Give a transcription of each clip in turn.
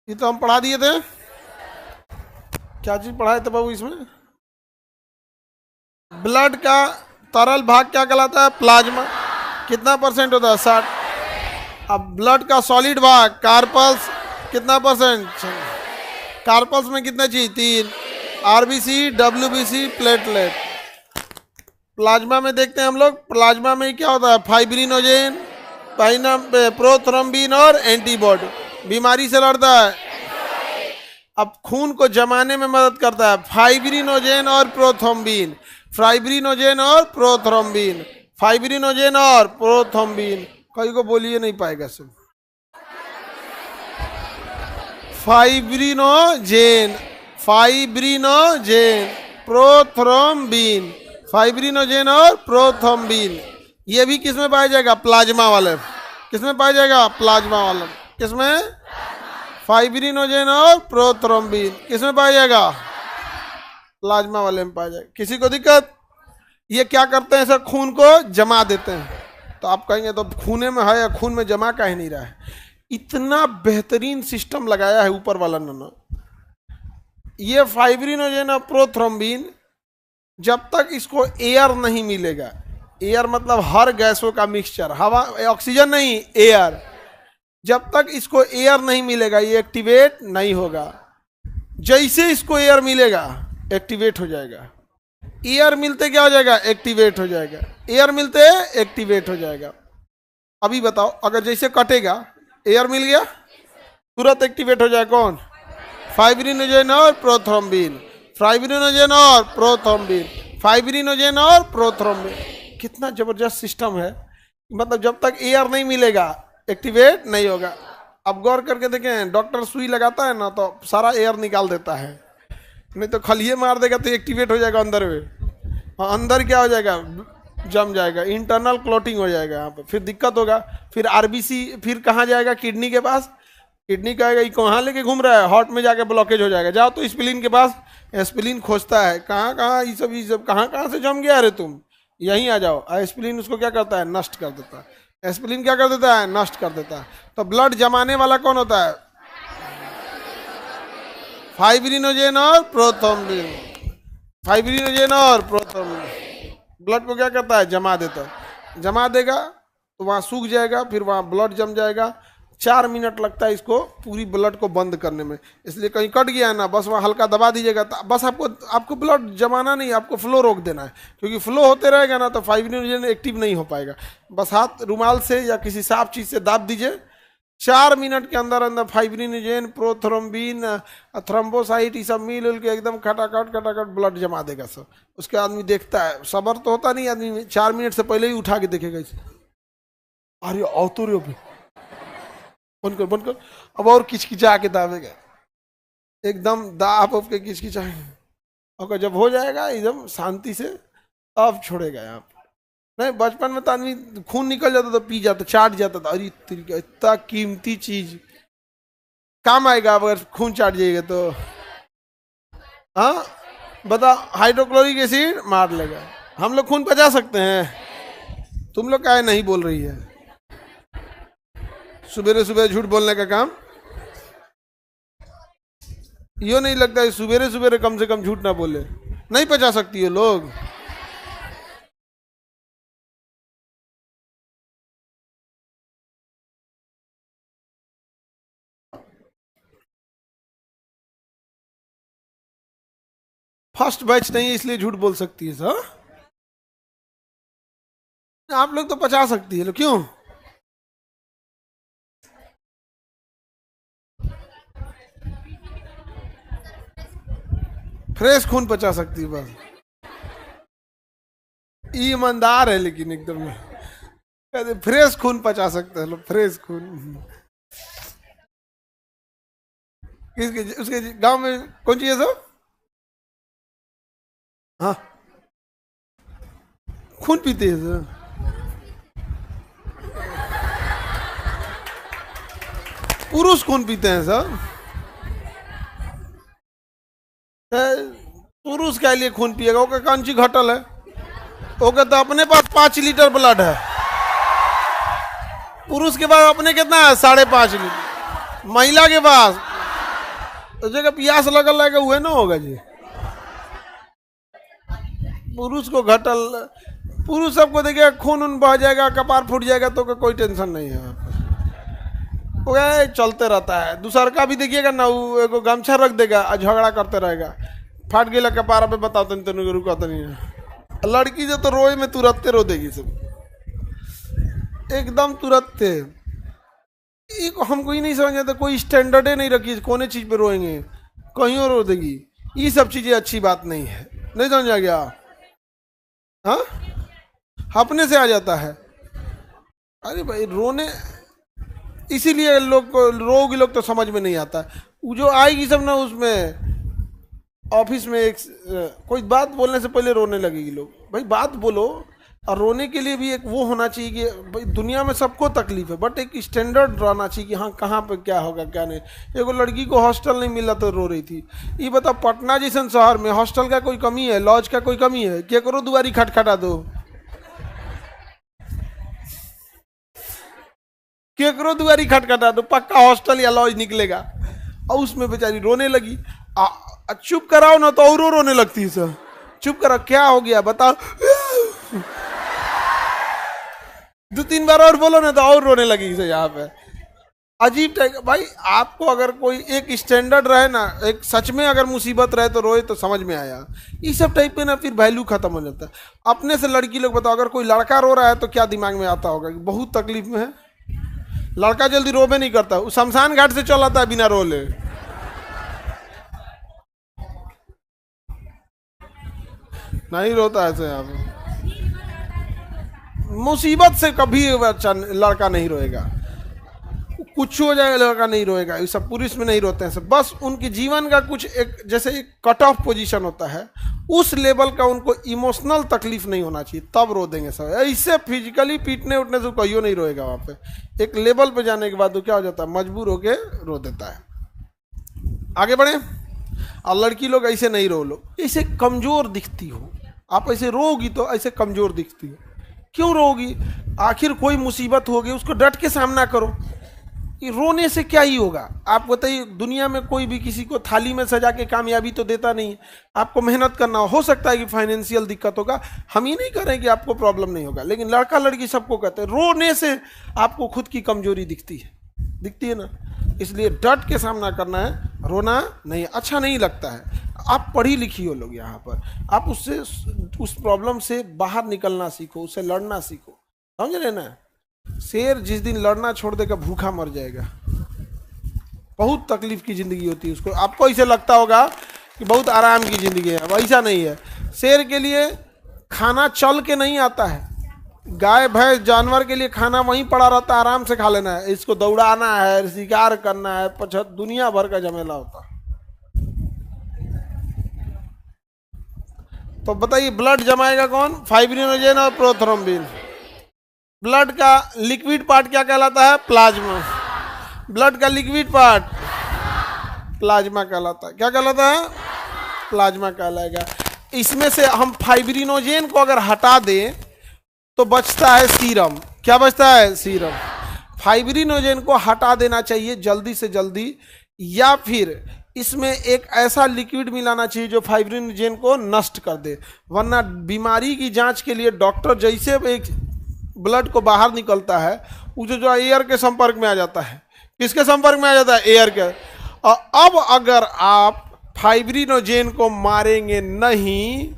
ये तो हम पढ़ा दिए थे। क्या चीज पढ़ाए थे बाबू इसमें? ब्लड का तरल भाग क्या कहलाता है? प्लाज्मा। कितना परसेंट होता है? 60। अब ब्लड का सॉलिड भाग कार्पल्स कितना परसेंट? कार्पल्स में कितना चाहिए? 3। RBC, WBC, platelet. प्लाज्मा में देखते हैं हम लोग, प्लाज्मा में क्या होता है? फाइब्रिनोजेन, प्रोथ्रोम्बिन और एंटीबॉडी। बीमारी से लड़ता है। अब खून को जमाने में मदद करता है फाइब्रिनोजेन और प्रोथ्रोम्बिन। फाइब्रिनोजेन और प्रोथ्रोम्बिन, फाइब्रिनोजेन और प्रोथ्रोम्बिन। कई को बोलिए नहीं पाएगा सब। फाइब्रिनोजेन, फाइब्रिनोजेन, प्रोथ्रोम्बिन, फाइब्रिनोजेन और प्रोथ्रोम्बिन। ये भी किसमें पाया जाएगा? प्लाज्मा वाले। किसमें पाया जाएगा? प्लाज्मा वाले। किसमें? फाइब्रिनोजेन और प्रोथ्रोम्बिन। किसमें पाया जाएगा? प्लाज्मा वाले में पाया जाएगा। किसी को दिक्कत? ये क्या करते हैं सर? खून को जमा देते हैं। तो आप कहेंगे तो खूने में है या खून में जमा का ही नहीं रहा है। इतना बेहतरीन सिस्टम लगाया है ऊपर वाला ने। ये फाइब्रिनोजेन और प्रोथ्रोम्बिन जब तक इसको एयर नहीं मिलेगा, एयर मतलब हर गैसों का मिक्सचर, हवा, ऑक्सीजन नहीं, एयर, जब तक इसको एयर नहीं मिलेगा ये एक्टिवेट नहीं होगा। जैसे इसको एयर मिलेगा एक्टिवेट हो जाएगा। एयर मिलते क्या हो जाएगा? एक्टिवेट हो जाएगा। एयर मिलते एक्टिवेट हो जाएगा। अभी बताओ, अगर जैसे कटेगा, एयर मिल गया, तुरंत एक्टिवेट हो जाए कौन? फाइब्रिनोजेन और प्रोथ्रोम्बिन, फाइब्रिनोजेन और प्रोथ्रोम्बिन, फाइब्रिनोजेन और प्रोथ्रोम्बिन। कितना जबरदस्त सिस्टम है। मतलब जब तक एयर नहीं मिलेगा एक्टिवेट नहीं होगा। अब गौर करके देखें, डॉक्टर सुई लगाता है ना तो सारा एयर निकाल देता है, नहीं तो खलिए मार देगा तो एक्टिवेट हो जाएगा अंदर में। और अंदर क्या हो जाएगा? जम जाएगा, इंटरनल क्लोटिंग हो जाएगा यहाँ पे, फिर दिक्कत होगा। फिर आरबीसी फिर कहाँ जाएगा? किडनी के पास। किडनी कहेगा ये कहाँ लेके घूम रहा है, हार्ट में जाके ब्लॉकेज हो जाएगा। जाओ तो स्प्लीन के पास। स्प्लीन खोजता है कहाँ कहाँ, ये सब कहाँ कहाँ से जम गया? अरे तुम यहीं आ जाओ। स्प्लीन उसको क्या करता है? नष्ट कर देता है। स्प्लीन क्या कर देता है? नष्ट कर देता है। तो ब्लड जमाने वाला कौन होता है? फाइब्रिनोजेन और प्रोथ्रोम्बिन, फाइब्रिनोजेन और प्रोथ्रोम्बिन। ब्लड को क्या करता है? जमा देता है। जमा देगा तो वहाँ सूख जाएगा, फिर वहाँ ब्लड जम जाएगा। 4 मिनट लगता है इसको पूरी ब्लड को बंद करने में। इसलिए कहीं कट गया है ना, बस वहाँ हल्का दबा दीजिएगा। बस आपको ब्लड जमाना नहीं, आपको फ्लो रोक देना है। क्योंकि फ्लो होते रहेगा ना तो फाइब्रिनोजेन एक्टिव नहीं हो पाएगा। बस हाथ रुमाल से या किसी साफ चीज़ से दाब दीजिए। 4 मिनट के अंदर अंदर फाइब्रिनोजेन, प्रोथ्रोम्बिन, थ्रोम्बोसाइट, ये सब मिल उल के एकदम खटाखट खटाखट ब्लड जमा देगा सब। उसके आदमी देखता है, सबर तो होता नहीं आदमी में, 4 मिनट से पहले ही उठा के देखेगा इसे। अरे आओ तो रे, बंद कर बंद कर। अब और किचकिचा के दाबेगा, एकदम दाब के किचकिचा। और जब हो जाएगा एकदम शांति से, अब छोड़ेगा यहाँ पे। नहीं, बचपन में तो आदमी खून निकल जाता तो पी जाता, चाट जाता था। अरे इतना कीमती चीज काम आएगा अगर खून चाट जाएगा तो। हाँ बता, हाइड्रोक्लोरिक एसिड मार लेगा। हम लोग खून पचा सकते हैं, तुम लोग काहे नहीं बोल रही है? सुबेरे सुबह झूठ बोलने का काम। यो नहीं लगता है सुबेरे सुबेरे कम से कम झूठ ना बोले? नहीं पचा सकती है लोग। फर्स्ट बैच नहीं है इसलिए झूठ बोल सकती है सर। आप लोग तो पचा सकती है, क्यों? फ्रेश खून पचा सकती है बस। ईमानदार है लेकिन एकदम फ्रेश खून पचा सकते हैं लोग, फ्रेश खून। किसके उसके गांव में कौन सी है सब? हाँ, खून पीते हैं सर। पुरुष खून पीते हैं सर। पुरुष के लिए खून पिएगा? ओके कौन सी घटल है? ओके तो अपने पास 5 लीटर ब्लड है, पुरुष के पास अपने कितना है? 5.5 लीटर। महिला के पास तो जगह प्यास लगल रहेगा वह ना होगा जी। पुरुष को घटल, पुरुष सबको देखिए खून उन बह जाएगा, कपार फूट जाएगा तो कोई टेंशन नहीं है। वह चलते रहता है। दूसर का भी देखिएगा ना, वो एगो गमछा रख देगा और झगड़ा करते रहेगा, फाट गया कपारा पे, बताओ तन तेन रुका तो नहीं है। लड़की जो तो रोए में तुरंत रो देगी सब, एकदम तुरंत। एक हमको ही नहीं समझ आता, कोई स्टैंडर्ड नहीं रखी, कोने चीज पे रोएंगे, कहीं और रो देगी। ये सब चीजें अच्छी बात नहीं है, नहीं समझ आ गया? हाँ, अपने से आ जाता है। अरे भाई रोने, इसीलिए लोग को रोगी लोग तो समझ में नहीं आता। वो जो आएगी सब ना उसमें ऑफिस में एक कोई बात बोलने से पहले रोने लगेगी लोग। भाई बात बोलो, और रोने के लिए भी एक वो होना चाहिए कि भाई दुनिया में सबको तकलीफ है, बट एक स्टैंडर्ड रहना चाहिए कि हाँ कहाँ पे क्या होगा क्या नहीं। एगो लड़की को हॉस्टल नहीं मिला तो रो रही थी। ये बताओ पटना जैसे शहर में हॉस्टल का कोई कमी है, लॉज का कोई कमी है? क्या करो, दुआरी खटखटा दो, क्या करो, दुआरी खटखटा दो, पक्का हॉस्टल या लॉज निकलेगा। और उसमें बेचारी रोने लगी। चुप कराओ ना तो और रोने लगती है सर। चुप कराओ, क्या हो गया बताओ, 2-3 बार और बोलो ना तो और रोने लगी सर। यहाँ पे अजीब टाइप। भाई आपको अगर कोई एक स्टैंडर्ड रहे ना, एक सच में अगर मुसीबत रहे तो रोए तो समझ में आया। ये सब टाइप पे ना फिर वैल्यू खत्म हो जाता है। अपने से लड़की लोग बताओ, अगर कोई लड़का रो रहा है तो क्या दिमाग में आता होगा कि बहुत तकलीफ में है। लड़का जल्दी रोबे नहीं करता, वो शमशान घाट से चल आता है बिना रोले। नहीं रोता ऐसे। यहाँ पे मुसीबत से कभी लड़का नहीं रोएगा, कुछ हो जाएगा लड़का नहीं रोएगा। ये सब पुरुष में नहीं रोते हैं सब। बस उनके जीवन का कुछ एक जैसे एक कट ऑफ पोजीशन होता है, उस लेवल का उनको इमोशनल तकलीफ नहीं होना चाहिए, तब रो देंगे सब। ऐसे फिजिकली पीटने उठने से कहियो नहीं रोएगा। वहाँ पे एक लेवल पे जाने के बाद वो क्या हो जाता है, मजबूर होके रो देता है। आगे बढ़े। और लड़की लोग ऐसे नहीं रो, लो ऐसे कमजोर दिखती हो आप, ऐसे रोगी तो ऐसे कमजोर दिखती हो। क्यों रोगी? आखिर कोई मुसीबत होगी, उसको डट के सामना करो। कि रोने से क्या ही होगा? आप बताइए, दुनिया में कोई भी किसी को थाली में सजा के कामयाबी तो देता नहीं है। आपको मेहनत करना हो सकता है कि फाइनेंशियल दिक्कत होगा, हम ही नहीं कह रहे कि आपको प्रॉब्लम नहीं होगा, लेकिन लड़का लड़की सबको कहते हैं रोने से आपको खुद की कमजोरी दिखती है ना। इसलिए डट के सामना करना है, रोना नहीं, अच्छा नहीं लगता है। आप पढ़ी लिखी हो लोग यहाँ पर, आप उससे उस प्रॉब्लम से बाहर निकलना सीखो, उससे लड़ना सीखो, समझ रहे ना। शेर जिस दिन लड़ना छोड़ देगा भूखा मर जाएगा। बहुत तकलीफ की जिंदगी होती है उसको। आपको ऐसे लगता होगा कि बहुत आराम की जिंदगी है, वैसा नहीं है। शेर के लिए खाना चल के नहीं आता है, गाय भैंस जानवर के लिए खाना वहीं पड़ा रहता है, आराम से खा लेना है। इसको दौड़ाना है, शिकार करना है, दुनिया भर का झमेला होता है। तो बताइए ब्लड जमाएगा कौन? फाइब्रिनोजेन और प्रोथ्रोम्बिन। ब्लड का लिक्विड पार्ट क्या कहलाता है? प्लाज्मा। ब्लड का लिक्विड पार्ट प्लाज्मा कहलाता है। क्या कहलाता है? प्लाज्मा कहलाएगा। इसमें से हम फाइब्रिनोजेन को अगर हटा दें तो बचता है सीरम। क्या बचता है? सीरम। फाइब्रिनोजेन को हटा देना चाहिए जल्दी से जल्दी, या फिर इसमें एक ऐसा लिक्विड मिलाना चाहिए जो फाइब्रिनोजेन को नष्ट कर दे। वरना बीमारी की जांच के लिए डॉक्टर जैसे एक ब्लड को बाहर निकलता है, वो जो एयर के संपर्क में आ जाता है। किसके संपर्क में आ जाता है? एयर के। और अब अगर आप फाइब्रिनोजेन को मारेंगे नहीं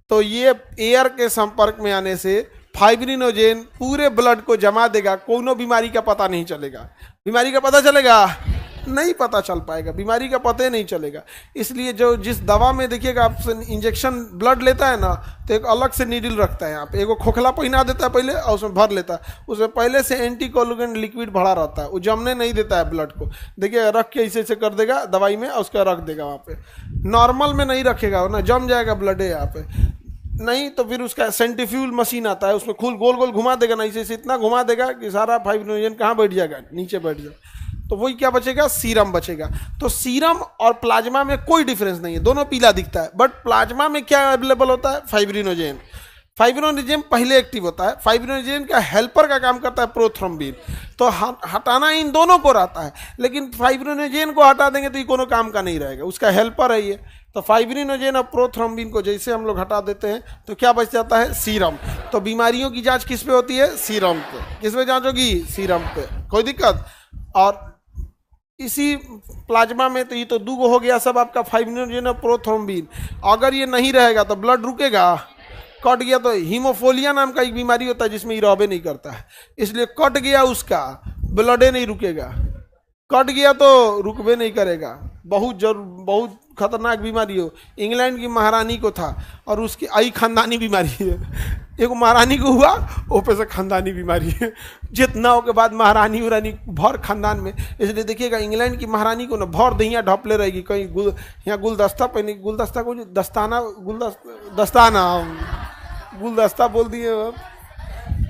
तो ये एयर के संपर्क में आने से फाइब्रिनोजेन पूरे ब्लड को जमा देगा, कोनो बीमारी का पता नहीं चलेगा। बीमारी का पता चलेगा? नहीं पता चल पाएगा, बीमारी का पता ही नहीं चलेगा। इसलिए जो जिस दवा में देखिएगा आप इंजेक्शन ब्लड लेता है ना, तो एक अलग से नीडल रखता है, आप एगो खोखला पहना देता है पहले और उसमें भर लेता है। उसमें पहले से एंटीकोलुगेंट लिक्विड भरा रहता है, वो जमने नहीं देता है ब्लड को। देखिए रख के ऐसे ऐसे कर देगा दवाई में और उसका रख देगा वहाँ पे। नॉर्मल में नहीं रखेगा ना, जम जाएगा ब्लड है यहाँ पे। नहीं तो फिर उसका सेंट्रीफ्यूल मशीन आता है, उसमें खूल गोल गोल घुमा देगा, नहीं से इतना घुमा देगा कि सारा फाइब्रिनोजेन कहाँ बैठ जाएगा? नीचे बैठ जाएगा। तो वही क्या बचेगा? सीरम बचेगा। तो सीरम और प्लाज्मा में कोई डिफरेंस नहीं है, दोनों पीला दिखता है, बट प्लाज्मा में क्या अवेलेबल होता है? फाइब्रिनोजेन। फाइब्रिनोजेन पहले एक्टिव होता है, फाइब्रिनोजेन का हेल्पर का काम करता है प्रोथ्रोम्बिन, तो हटाना इन दोनों को रहता है, लेकिन फाइब्रिनोजेन को हटा देंगे तो ये कोनो काम का नहीं रहेगा, उसका हेल्पर है ये। तो फाइब्रिनोजेन और प्रोथ्रोम्बिन को जैसे हम लोग हटा देते हैं तो क्या बच जाता है, सीरम। तो बीमारियों की जांच किस पे होती है, सीरम पे। किस पे जांच होगी, सीरम पे, कोई दिक्कत। और इसी प्लाज्मा में तो ये तो दो हो गया सब आपका, फाइब्रिनोजेन और प्रोथ्रोम्बिन। अगर ये नहीं रहेगा तो ब्लड रुकेगा, कट गया तो हीमोफोलिया नाम का एक बीमारी होता है जिसमें ये रहबे नहीं करता है, इसलिए कट गया उसका ब्लडे नहीं रुकेगा, कट गया तो रुकबे नहीं करेगा। बहुत खतरनाक बीमारी हो। इंग्लैंड की महारानी को था और उसकी आई खानदानी बीमारी है, एक महारानी को हुआ ऊपर से खानदानी बीमारी है, जितना हो के बाद महारानी उरानी भर खानदान में। इसलिए देखिएगा इंग्लैंड की महारानी को ना भर दहिया ढपले रहेगी, कहीं यहाँ गुलदस्ता पहने, गुलदस्ता को दस्ताना, दस्ताना गुलदस्ता बोल दिए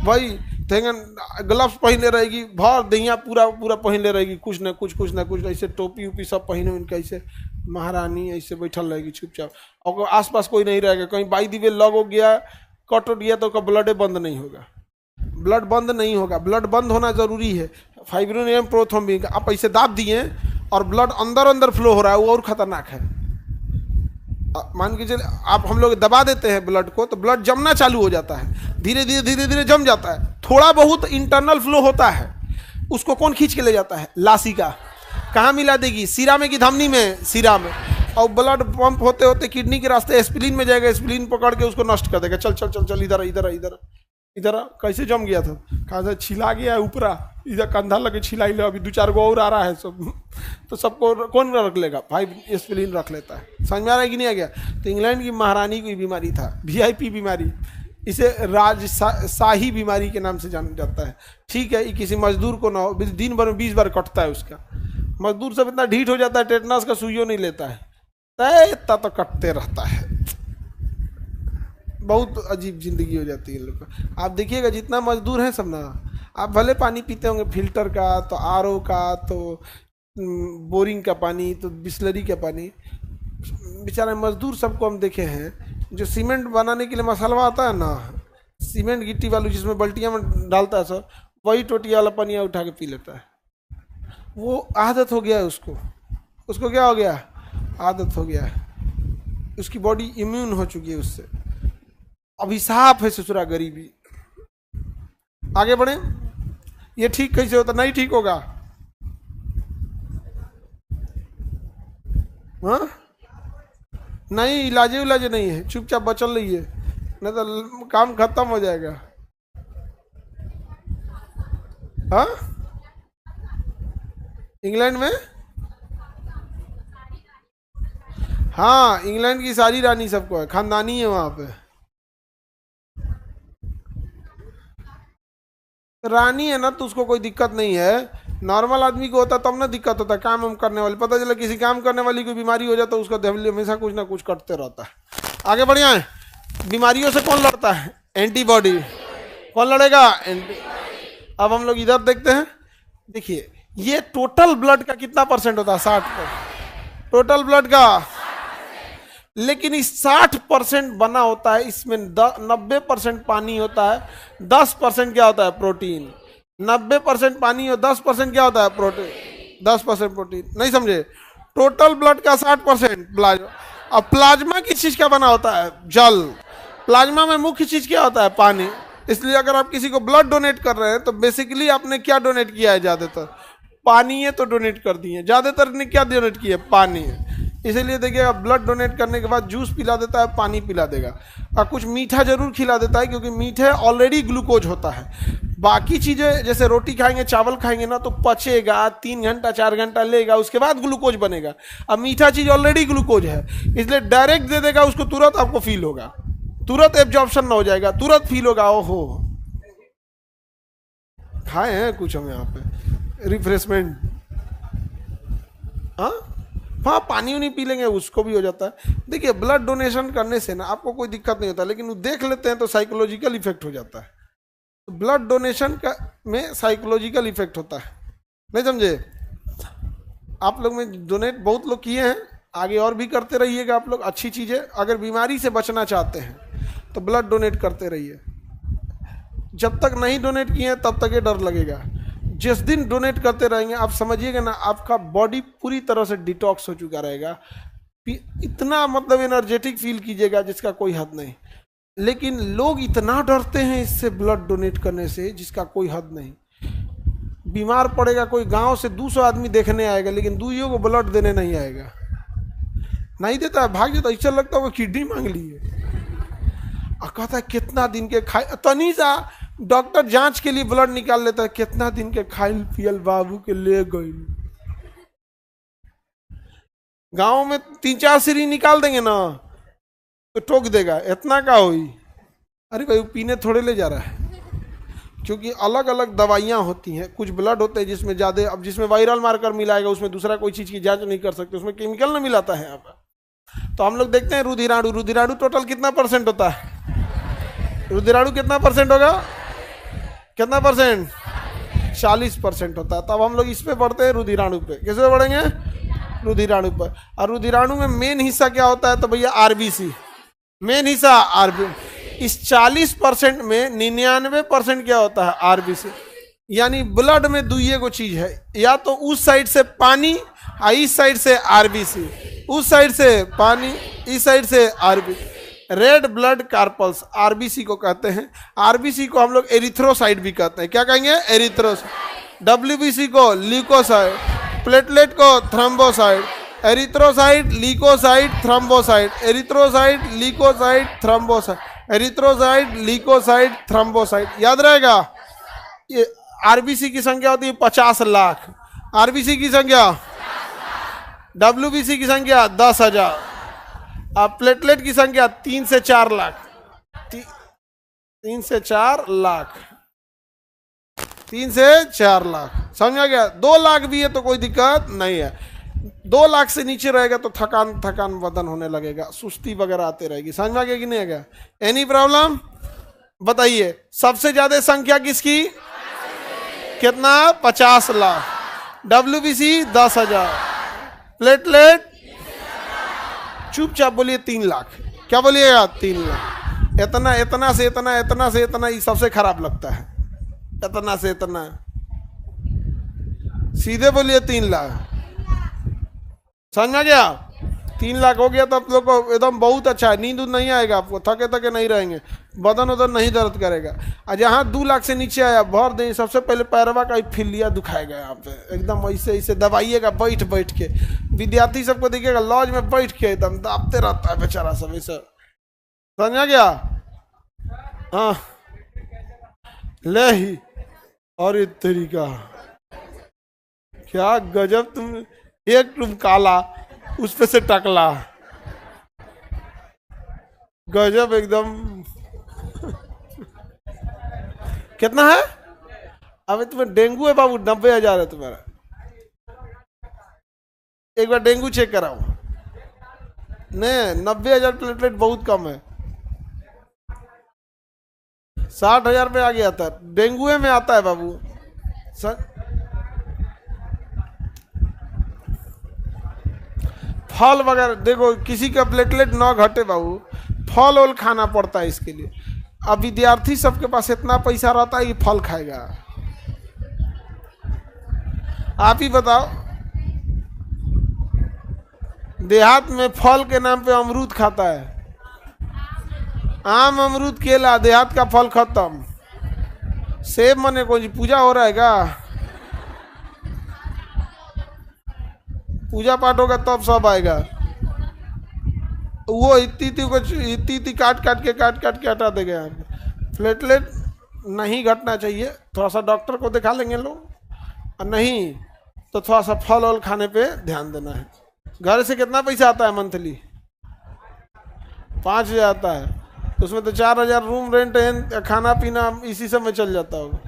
भाई, तेंगन ग्लव्स पहने रहेगी, भर दहिया पूरा पूरा पहने रहेगी, कुछ ना कुछ ऐसे टोपी उपी सब पहने उनका, ऐसे महारानी ऐसे बैठल रहेगी चुपचाप, और आसपास कोई नहीं रहेगा। कहीं बाई दिवे लग हो गया, कट हो गया तो उसका ब्लड बंद नहीं होगा, ब्लड बंद नहीं होगा, ब्लड बंद होना जरूरी है। फाइब्रिनोजेन प्रोथ्रोम्बिन आप ऐसे दाब दिए और ब्लड अंदर अंदर फ्लो हो रहा है, वो और खतरनाक है। मान के चले आप, हम लोग दबा देते हैं ब्लड को तो ब्लड जमना चालू हो जाता है, धीरे धीरे जम जाता है, थोड़ा बहुत इंटरनल फ्लो होता है, उसको कौन खींच के ले जाता है, लासिका। कहाँ मिला देगी, सीरा में कि धमनी में, सीरा में। और ब्लड पंप होते होते किडनी के रास्ते एस्पिरिन में जाएगा, एस्पिरिन पकड़ के उसको नष्ट कर देगा, चल चल चल चल इधर इधर इधर इधर। कैसे जम गया था, कहाँ से छिला गया है ऊपरा, इधर कंधा लगे छिलाई ले, अभी 2-4 गो और आ रहा है सब, तो सबको कौन रख लेगा, 5 एस्पिरिन रख लेता है। समझ में आ रहा है कि नहीं आ गया। तो इंग्लैंड की महारानी की बीमारी था, VIP बीमारी, इसे शाही बीमारी के नाम से जाना जाता है। ठीक है, ये किसी मजदूर को ना हो, दिन भर में 20 बार कटता है उसका, मजदूर सब इतना ढीठ हो जाता है, टेटनस का सुइयों नहीं लेता है, इतना तो कटते रहता है। बहुत अजीब जिंदगी हो जाती है इन लोग का। आप देखिएगा जितना मजदूर है सब ना, आप भले पानी पीते होंगे फिल्टर का, तो RO का, तो बोरिंग का पानी, तो बिस्लरी का पानी, बेचारे मजदूर सबको हम देखे हैं जो सीमेंट बनाने के लिए मसाला आता है ना, सीमेंट गिट्टी वालू जिसमें बल्टियाँ में डालता है सब, वही टोटी वाला पानी उठा के पी लेता है। वो आदत हो गया है उसको क्या हो गया, आदत हो गया है, उसकी बॉडी इम्यून हो चुकी है उससे। अभिशाप है ससुरा गरीबी। आगे बढ़े, ये ठीक कैसे होता, नहीं ठीक होगा। हाँ नहीं, इलाजे नहीं है, चुपचाप बचल रहिए, नहीं तो काम खत्म हो जाएगा। हाँ इंग्लैंड में, हाँ इंग्लैंड की सारी रानी सबको है, खानदानी है वहां पे, रानी है ना, तो उसको कोई दिक्कत नहीं है। नॉर्मल आदमी को होता तब ना दिक्कत होता, काम हम करने वाले, पता चला किसी काम करने वाली कोई बीमारी हो जाता, उसका हमेशा कुछ ना कुछ करते रहता है। आगे बढ़िया है, बीमारियों से कौन लड़ता है, एंटीबॉडी। कौन लड़ेगा, अब हम लोग इधर देखते हैं, देखिए ये टोटल ब्लड का कितना % होता है, 60%, टोटल ब्लड का। लेकिन इस 60% बना होता है, इसमें 90% पानी होता है, 10% क्या होता है, प्रोटीन। 90% पानी और 10% क्या होता है, प्रोटीन, 10% प्रोटीन। नहीं समझे, टोटल ब्लड का 60% प्लाज्मा। अब प्लाज्मा किस चीज का बना होता है, जल। प्लाज्मा में मुख्य चीज क्या होता है, पानी। इसलिए अगर आप किसी को ब्लड डोनेट कर रहे हैं तो बेसिकली आपने क्या डोनेट किया है, ज्यादातर पानी है तो डोनेट कर दिए, ज्यादातर ने क्या डोनेट किया है, पानी है। इसीलिए देखिएगा ब्लड डोनेट करने के बाद जूस पिला देता है, पानी पिला देगा, और कुछ मीठा जरूर खिला देता है, क्योंकि मीठे ऑलरेडी ग्लूकोज होता है। बाकी चीज़ें जैसे रोटी खाएंगे, चावल खाएंगे ना, तो पचेगा, 3 घंटा 4 घंटा लेगा, उसके बाद ग्लूकोज बनेगा। अब मीठा चीज़ ऑलरेडी ग्लूकोज है, इसलिए डायरेक्ट दे देगा उसको, तुरंत आपको फील होगा, तुरंत एब्जॉर्प्शन ना हो जाएगा, तुरंत फील होगा। ओहो खाए हैं कुछ हम यहाँ पे रिफ्रेशमेंट, हाँ पानी नहीं पी लेंगे, उसको भी हो जाता है। देखिए ब्लड डोनेशन करने से ना आपको कोई दिक्कत नहीं होता, लेकिन वो देख लेते हैं तो साइकोलॉजिकल इफेक्ट हो जाता है। तो ब्लड डोनेशन का में साइकोलॉजिकल इफेक्ट होता है, नहीं समझे। आप लोग में डोनेट बहुत लोग किए हैं, आगे और भी करते रहिएगा आप लोग, अच्छी चीज़ है। अगर बीमारी से बचना चाहते हैं तो ब्लड डोनेट करते रहिए। जब तक नहीं डोनेट किए तब तक ये डर लगेगा। जिस दिन डोनेट करते रहेंगे आप समझिएगा ना, आपका बॉडी पूरी तरह से डिटॉक्स हो चुका रहेगा। इतना मतलब एनर्जेटिक फील कीजिएगा जिसका कोई हद नहीं। लेकिन लोग इतना डरते हैं इससे, ब्लड डोनेट करने से, जिसका कोई हद नहीं। बीमार पड़ेगा कोई, गांव से 200 आदमी देखने आएगा, लेकिन दूसरों को ब्लड देने नहीं आएगा, नहीं देता है, भाग जाता। इससे लगता है वो किडनी मांग ली है। और कहता है कितना दिन के खाए, तनी सा डॉक्टर जांच के लिए ब्लड निकाल लेता है, कितना दिन के खाइल पियल बाबू के ले गई। गांव में 3-4 सीरी निकाल देंगे ना तो टोक देगा, इतना का हुई। अरे भाई वो पीने थोड़े ले जा रहा है, क्योंकि अलग अलग दवाइयाँ होती हैं। कुछ ब्लड होते हैं जिसमें ज़्यादा, अब जिसमें वायरल मार्कर मिलाएगा उसमें दूसरा कोई चीज़ की जांच नहीं कर सकते, उसमें केमिकल ना मिलाता है यहाँ पर। तो हम लोग देखते हैं रुधिराणु, रुधिराणु टोटल कितना परसेंट होता है? रुधिराणु कितना परसेंट होगा? कितना परसेंट? 40% होता है। तब हम लोग इस पे बढ़ते हैं रुधिराणु पे। किस पे बढ़ेंगे? रुधिराणु पर। और रुधिराणु में मेन हिस्सा क्या होता है? तो भैया आरबीसी मेन हिस्सा, आरबीसी। इस 40% में 99% क्या होता है? आरबीसी। यानी ब्लड में दुइये को चीज है, या तो उस साइड से पानी और इस साइड से आरबीसी, उस साइड से पानी इस साइड से RBC. Red blood carpals RBC को कहते हैं। आरबीसी को हम लोग एरिथ्रोसाइट भी कहते हैं। क्या कहेंगे? एरिथ्रोसाइट। डब्ल्यूबीसी को ल्यूकोसाइट, प्लेटलेट को thrombocyte, erythrocyte, leucocyte, thrombocyte, erythrocyte, leucocyte, thrombocyte, erythrocyte, leucocyte, thrombocyte. याद रहेगा? ये आरबीसी की संख्या होती है 50 लाख। आरबीसी की संख्या, डब्ल्यूबीसी की संख्या 10,000, और प्लेटलेट की संख्या 3 से 4 लाख। 3 से 4 लाख, 3 से 4 लाख, समझा गया? 2 लाख भी है तो कोई दिक्कत नहीं है। 2 लाख से नीचे रहेगा तो थकान बदन होने लगेगा, सुस्ती वगैरह आते रहेगी। समझ में आ गया कि नहीं आ गया? Any problem? बताइए सबसे ज्यादा संख्या किसकी? कितना? 50 लाख। डब्ल्यूबीसी 10,000, प्लेटलेट चुपचाप बोलिए 3 लाख। क्या बोलिएगा? 3 लाख। इतना इतना से इतना, इतना से इतना, ये सबसे खराब लगता है। इतना से इतना, सीधे बोलिए 3 लाख। समझ में आ गया? 3 लाख हो गया तो आप लोग को एकदम बहुत अच्छा है, नींद नहीं आएगा आपको, थके थके नहीं रहेंगे, बदन उदन नहीं दर्द करेगा। और जहाँ 2 लाख से नीचे आया भर दें, सबसे पहले पैरवा का फिलिया दुखाएगा यहाँ पे, एकदम ऐसे ऐसे दबाइएगा बैठ बैठ के। विद्यार्थी सबको देखिएगा लॉज में बैठ के एकदम दाबते रहता है बेचारा सब ऐसा। समझ आ गया? हाँ ले ही। और ये तरीका क्या गजब, तुम एक तुम काला उस पे से टकला, गजब एकदम। कितना है? अबे तुम्हें डेंगू है बाबू, 90,000 है तुम्हारा। एक बार डेंगू चेक कराओ। नहीं 90,000 प्लेटलेट बहुत कम है। 60,000 पे आ गया था, डेंगू में आता है बाबू। फल वगैरह देखो, किसी का प्लेटलेट ना घटे बाबू, फल वल खाना पड़ता है इसके लिए। अब विद्यार्थी सबके पास इतना पैसा रहता है कि फल खाएगा। आप ही बताओ, देहात में फल के नाम पे अमरूद खाता है, आम अमरूद केला, देहात का फल खत्म। सेब मने कौन जी पूजा हो रहा है क्या? पूजा पाठ होगा तब सब आएगा। वो इतनी काट काट के हटा देगा। प्लेटलेट नहीं घटना चाहिए, थोड़ा सा डॉक्टर को दिखा लेंगे लोग, और नहीं तो थोड़ा सा फल वल खाने पे ध्यान देना है। घर से कितना पैसा आता है मंथली? 5,000 आता है, तो उसमें तो 4,000 रूम रेंट है, खाना पीना इसी सब में चल जाता होगा।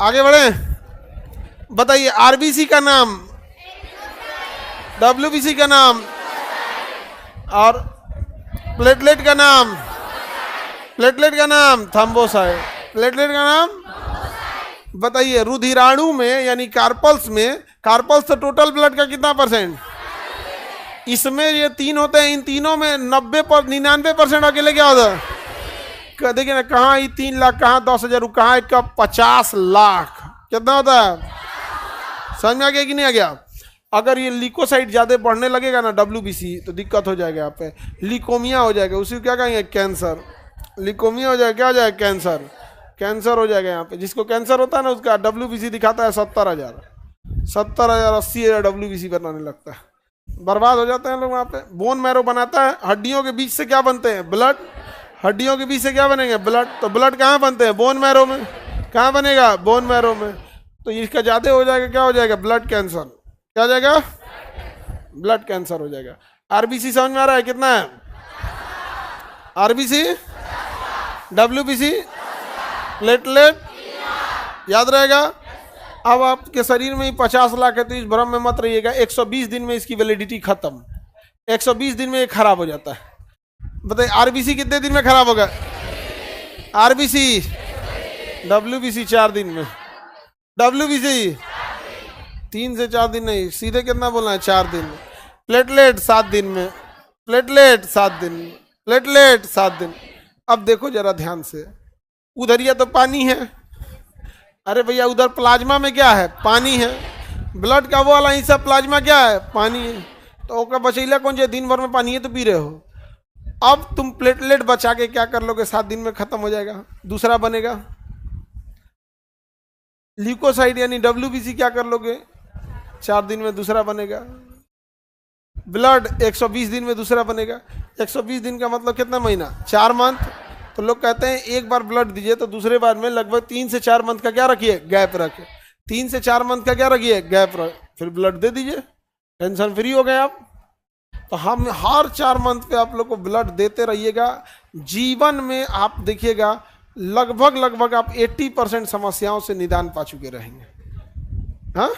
आगे बढ़े, बताइए आरबीसी का नाम, डब्ल्यूबीसी का नाम, और प्लेटलेट का नाम, प्लेटलेट का नाम थ्रोम्बोसाइट, प्लेटलेट का नाम। बताइए रुधिराणु में यानी कार्पल्स में, कार्पल्स तो टोटल ब्लड का कितना परसेंट? इसमें ये तीन होते हैं, इन तीनों में 99% अकेले क्या होता है? देखिए ना, कहाँ ये 3 लाख, कहाँ 10,000, कहाँ एक का 50 लाख, कितना होता है? समझ में आ गया कि नहीं आ गया? अगर ये लिकोसाइट ज्यादा बढ़ने लगेगा ना WBC, तो दिक्कत हो जाएगा यहाँ पे, लिकोमिया हो जाएगा, उसी को क्या कहेंगे? कैंसर। लिकोमिया हो जाएगा, क्या हो जाएगा? कैंसर। कैंसर हो जाएगा यहाँ पे। जिसको कैंसर होता है ना, उसका WBC दिखाता है 70,000, 80,000 WBC बनाने लगता है, बर्बाद हो जाते हैं लोग वहाँ पे। बोन मैरो बनाता है, हड्डियों के बीच से क्या बनते हैं? ब्लड। हड्डियों के बीच से क्या बनेंगे? ब्लड। तो ब्लड कहाँ बनते हैं? बोन मैरो में। कहाँ बनेगा? बोन मैरो में। तो इसका ज्यादा हो जाएगा, क्या हो जाएगा? Blood cancer. क्या हो जाएगा? ब्लड कैंसर हो जाएगा। RBC समझ में आ रहा है कितना है? RBC, WBC, प्लेटलेट, याद रहेगा। अब आपके शरीर में ही 50 लाख है, तो इस भ्रम में मत रहिएगा। 120 दिन में इसकी वैलिडिटी खत्म, 120 दिन में ये खराब हो जाता है। बताइए RBC कितने दिन में खराब होगा? RBC, WBC 4 दिन में, WBC 3 से 4 दिन नहीं, सीधे कितना बोलना है? 4 दिन में। प्लेटलेट 7 दिन में, प्लेटलेट 7 दिन में, प्लेटलेट 7 दिन। अब देखो जरा ध्यान से, उधर ये तो पानी है, अरे भैया उधर प्लाज्मा में क्या है? पानी है। ब्लड का वो वाला हिस्सा प्लाज्मा क्या है? पानी है। तो ओका बचैला कौन जो दिन भर में पानी है तो पी रहे हो। अब तुम प्लेटलेट बचा के क्या कर लोगे? 7 दिन में खत्म हो जाएगा, दूसरा बनेगा। ल्यूकोसाइड यानी WBC क्या कर लोगे? 4 दिन में दूसरा बनेगा। ब्लड 120 दिन में दूसरा बनेगा। 120 दिन का मतलब कितना महीना? 4 मंथ। तो लोग कहते हैं एक बार ब्लड दीजिए तो दूसरे बार में लगभग 3 से 4 मंथ का क्या रखिए? गैप रखे। 3 से 4 मंथ का क्या रखिए? गैप रख, फिर ब्लड दे दीजिए, टेंशन फ्री हो गए आप। तो हम हर 4 मंथ पे आप लोग को ब्लड देते रहिएगा। जीवन में आप देखिएगा लगभग आप 80% समस्याओं से निदान पा चुके रहेंगे। हाँ,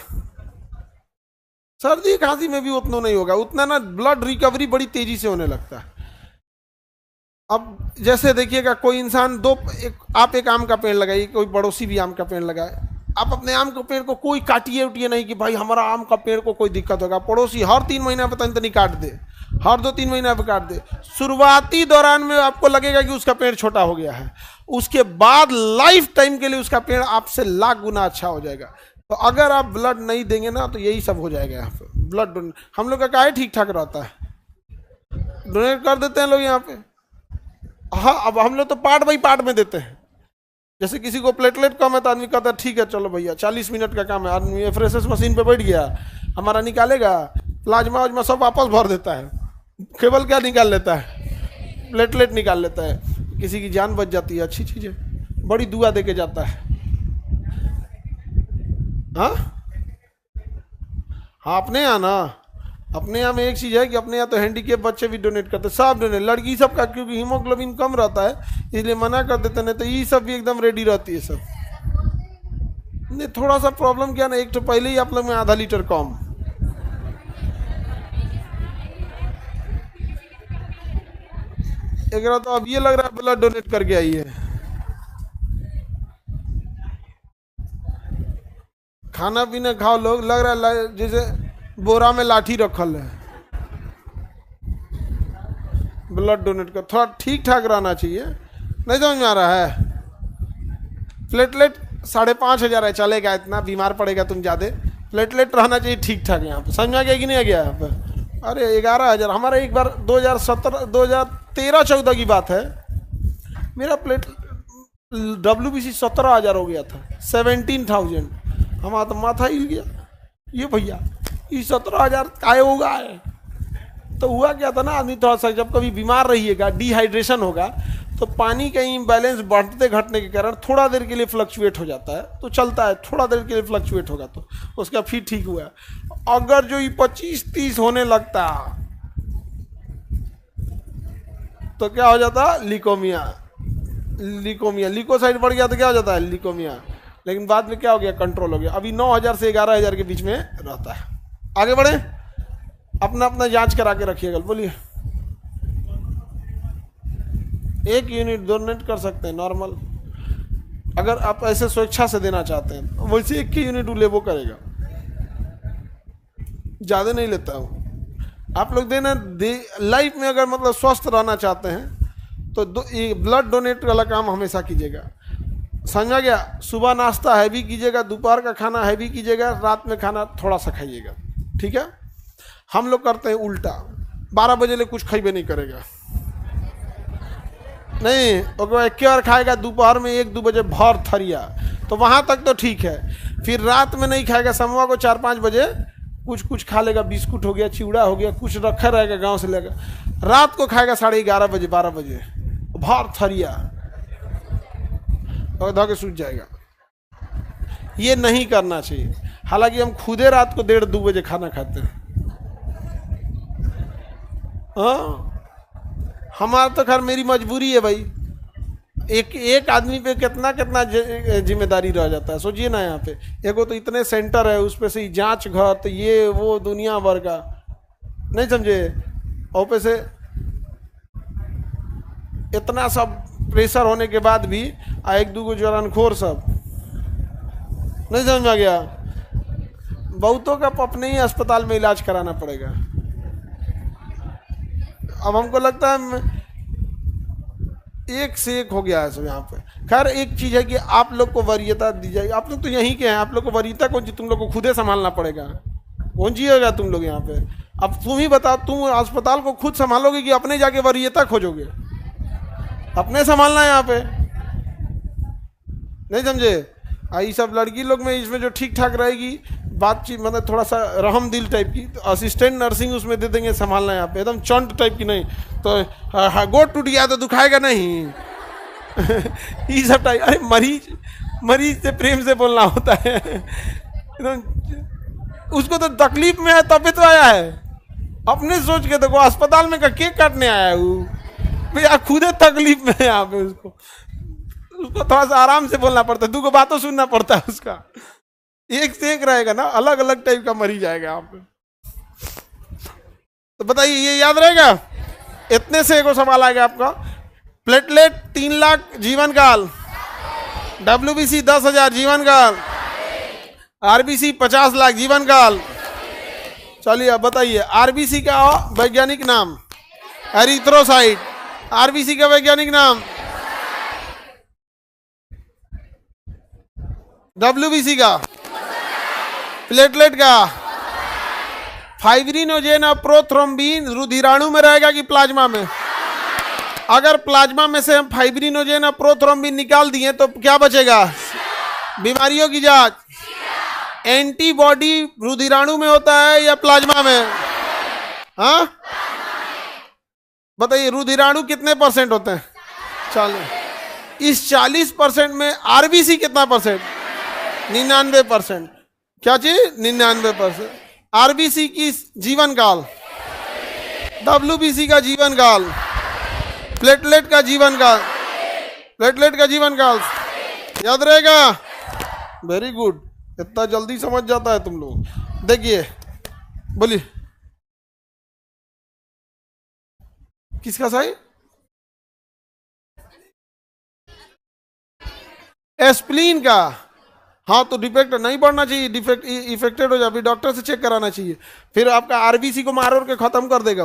सर्दी खांसी में भी उतना नहीं होगा, उतना ना ब्लड रिकवरी बड़ी तेजी से होने लगता है। अब जैसे देखिएगा कोई इंसान आप एक आम का पेड़ लगाइए, कोई पड़ोसी भी आम का पेड़ लगाए, आप अपने आम के पेड़ को कोई काटिए उटिए नहीं कि भाई हमारा आम का पेड़ को कोई दिक्कत होगा। पड़ोसी हर 3 महीना पे तनी काट दे, हर 2-3 महीना पे काट दे। शुरुआती दौरान में आपको लगेगा कि उसका पेड़ छोटा हो गया है, उसके बाद लाइफ टाइम के लिए उसका पेड़ आपसे लाख गुना अच्छा हो जाएगा। तो अगर आप ब्लड नहीं देंगे ना तो यही सब हो जाएगा यहाँ पे। ब्लड डोनेट हम लोग का काहे ठीक ठाक रहता है, डोनेट कर देते हैं लोग यहाँ पे। हाँ, अब हम लोग तो पार्ट बाई पार्ट में देते हैं। जैसे किसी को प्लेटलेट कम है तो आदमी कहता है ठीक है चलो भैया 40 मिनट का काम है, आदमी एफरेसिस मशीन पे बैठ गया, हमारा निकालेगा, प्लाज्मा वाज्मा सब वापस भर देता है, केवल क्या निकाल लेता है? प्लेटलेट निकाल लेता है। किसी की जान बच जाती है, अच्छी चीज़ है, बड़ी दुआ दे के जाता है। हाँ हाँ, अपने यहाँ ना, अपने यहाँ में एक चीज़ है कि अपने यहाँ तो हैंडीकेप बच्चे भी डोनेट करते हैं, सब डोनेट, लड़की सब का, क्योंकि हीमोग्लोबिन कम रहता है इसलिए मना कर देते, नहीं तो ये सब भी एकदम रेडी रहती है सब। नहीं, थोड़ा सा प्रॉब्लम क्या ना, एक तो पहले ही आप लोग में आधा लीटर कम, एक तो अब ये लग रहा है ब्लड डोनेट करके आई है। खाना पीना खाओ लोग, लग रहा है जैसे बोरा में लाठी रखल है। ब्लड डोनेट कर, थोड़ा ठीक ठाक रहना चाहिए, नहीं समझ में आ रहा है? प्लेटलेट 5,500 है, चलेगा, इतना बीमार पड़ेगा तुम ज़्यादा, प्लेटलेट रहना चाहिए ठीक ठाक यहाँ पे। समझ में आ गया कि नहीं आ गया यहाँ पे? अरे 11,000, हमारा एक बार 2013-14 की बात है, मेरा WBC 17,000 हो गया था, 17,000। हमारा तो माथा हिल गया, ये भैया ये 17,000 काय होगा है। तो हुआ क्या था ना, आदमी थोड़ा सा जब कभी बीमार रहिएगा, डिहाइड्रेशन होगा, तो पानी का इम्बैलेंस बढ़ते घटने के कारण थोड़ा देर के लिए फ्लक्चुएट हो जाता है, तो चलता है, थोड़ा देर के लिए फ्लक्चुएट होगा तो उसका फिर ठीक हुआ। अगर जो ये 25-30 होने लगता तो क्या हो जाता? लिकोमिया। लिकोसाइड बढ़ गया तो क्या हो जाता है? लिकोमिया। लेकिन बाद में क्या हो गया? कंट्रोल हो गया। अभी 9,000 से 11,000 के बीच में रहता है। आगे बढ़े, अपना अपना जांच करा के रखिएगा। बोलिए, 1 यूनिट डोनेट कर सकते हैं नॉर्मल, अगर आप ऐसे स्वेच्छा से देना चाहते हैं। वैसे 1 यूनिट ले वो करेगा, ज़्यादा नहीं लेता हूँ। आप लोग देना लाइफ में अगर मतलब स्वस्थ रहना चाहते हैं तो ये ब्लड डोनेट वाला काम हमेशा कीजिएगा। समझा गया? सुबह नाश्ता हैवी कीजिएगा, दोपहर का खाना हैवी कीजिएगा, रात में खाना थोड़ा सा खाइएगा। ठीक है? हम लोग करते हैं उल्टा, 12 बजे ले कुछ खाइबे नहीं करेगा, नहीं ओके एक और खाएगा, दोपहर में 1-2 बजे भर थरिया, तो वहाँ तक तो ठीक है। फिर रात में नहीं खाएगा, समवा को 4-5 बजे कुछ खा लेगा, बिस्कुट हो गया, चिवड़ा हो गया, कुछ रखा रहेगा गांव से लेकर, रात को खाएगा 11:30 बजे 12 बजे भर थरिया और धो के सूझ जाएगा। ये नहीं करना चाहिए। हालांकि हम खुदे रात को 1:30-2 बजे खाना खाते हैं। हाँ, हमारा तो खैर मेरी मजबूरी है भाई। एक आदमी पे कितना जिम्मेदारी रह जाता है, सोचिए ना। यहाँ पे एगो तो इतने सेंटर है, उस पे से जांच घर, तो ये वो दुनिया भर का, नहीं समझे? और पे से इतना सब प्रेशर होने के बाद भी 1-2 जवानखोर सब, नहीं समझ में आ गया? बहुतों का अपने ही अस्पताल में इलाज कराना पड़ेगा। अब हमको लगता है एक से एक हो गया है सब यहाँ पे। खैर एक चीज़ है कि आप लोग को वरीयता दी जाएगी। आप लोग तो यहीं के हैं, आप लोग को वरीयता कौन सी? तुम लोग को खुदे संभालना पड़ेगा। कौन जिएगा तुम लोग यहाँ पे? अब तुम ही बताओ, तुम अस्पताल को खुद संभालोगे कि अपने जाके वरीयता खोजोगे? अपने संभालना है यहाँ पे, नहीं समझे? ये सब लड़की लोग में इसमें जो ठीक ठाक रहेगी बातचीत, मतलब थोड़ा सा रहम दिल टाइप की, तो असिस्टेंट नर्सिंग उसमें दे देंगे संभालना यहाँ पे, एकदम चंट टाइप की नहीं तो गोड़ टूट गया तो दुखाएगा नहीं। ये सब टाइप। अरे मरीज से प्रेम से बोलना होता है एकदम। उसको तो तकलीफ में है तभी तो आया है। अपने सोच के देखो, अस्पताल में का केक काटने आया है वो भैया, खुदे तकलीफ में है यहाँ पे। उसको थोड़ा सा आराम से बोलना पड़ता है, 2 बातों सुनना पड़ता है उसका। एक से एक रहेगा ना, अलग अलग टाइप का मरीज आएगा यहाँ पे। तो बताइए ये याद रहेगा? इतने से एक सवाल आएगा आपका। प्लेटलेट 3 लाख जीवन काल, WBC 10,000 जीवन काल, RBC 50 लाख जीवन काल। चलिए अब बताइए RBC का वैज्ञानिक नाम? एरिथ्रोसाइट। RBC का वैज्ञानिक नाम? WBC का? प्लेटलेट का? फाइब्रिनोजेन और प्रोथ्रोम्बिन रुधिराणु में रहेगा कि प्लाज्मा में? अगर प्लाज्मा में से हम फाइब्रिनोजेन और प्रोथ्रोम्बिन निकाल दिए तो क्या बचेगा? बीमारियों की जांच। एंटीबॉडी रुधिराणु में होता है या प्लाज्मा में? हाँ बताइए, रुधिराणु कितने % होते हैं? 40। इस 40% में RBC कितना %? 99%। क्या चीज? 99%। RBC की जीवन काल, WBC का जीवन काल, प्लेटलेट का जीवन काल, प्लेटलेट का जीवन काल याद रहेगा? वेरी गुड, इतना जल्दी समझ जाता है तुम लोग। देखिए बोलिए किसका सही? एस्प्लीन का। हाँ तो डिफेक्ट नहीं बढ़ना चाहिए, डिफेक्ट इफेक्टेड हो जाए, डॉक्टर से चेक कराना चाहिए। फिर आपका RBC को मार के खत्म कर देगा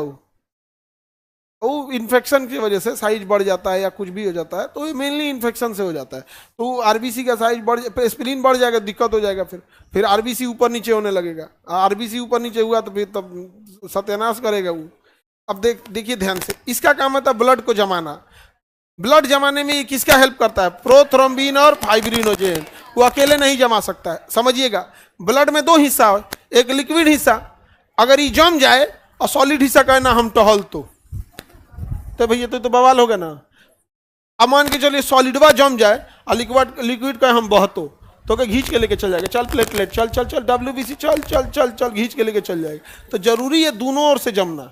वो इन्फेक्शन की वजह से साइज बढ़ जाता है या कुछ भी हो जाता है, तो ये मेनली इन्फेक्शन से हो जाता है। तो RBC का साइज बढ़, एस्प्लीन बढ़ जाएगा, दिक्कत हो जाएगा। फिर RBC ऊपर नीचे होने लगेगा। RBC ऊपर नीचे हुआ तो फिर तब सत्यानाश करेगा वो। अब देखिए ध्यान से, इसका काम होता है ब्लड को जमाना। ब्लड जमाने में ये किसका हेल्प करता है? प्रोथ्रोम्बिन और फाइब्रिनोजेन। वो अकेले नहीं जमा सकता है, समझिएगा। ब्लड में 2 हिस्सा है, एक लिक्विड हिस्सा, अगर ये जम जाए और सॉलिड हिस्सा का ना हम टहल तो भैया तो बवाल होगा ना। अब मान के चलिए सॉलिडवा जम जाए और लिक्विड का हम बहतो तो क्या घींच के लेके चल जाएगा? चल प्लेटलेट चल चल चल, WBC चल चल चल चल, घींच के लेके चल जाएगा। तो जरूरी है दोनों ओर से जमना,